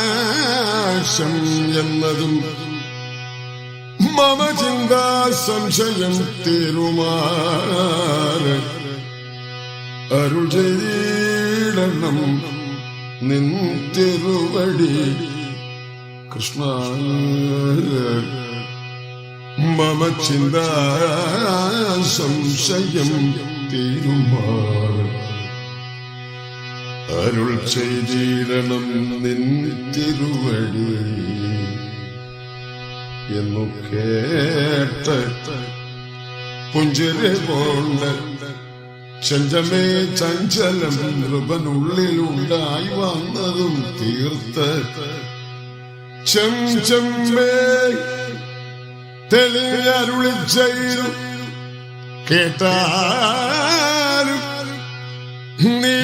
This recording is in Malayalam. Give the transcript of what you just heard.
അവകാശം എന്നതും മമ ചിന്താ സംശയം തീരുമാറ് അരുൾ ചെയ്തിടണം നിൻ തിരുവടി കൃഷ്ണ. മമ ചിന്താ സംശയം തീരുമാറ് അരുൾ ചെയ്തിടണം നിൻ തിരുവടി എന്നു കേട്ട് പുഞ്ചിരി പോണ്ട ചഞ്ചമേ ചഞ്ചലം നൃപനുള്ളിലുണ്ടായി വന്നതും തീർത്ത് ചെമ്പേ തെളിയരുളി ചെയ്തു കേട്ടാലും നീ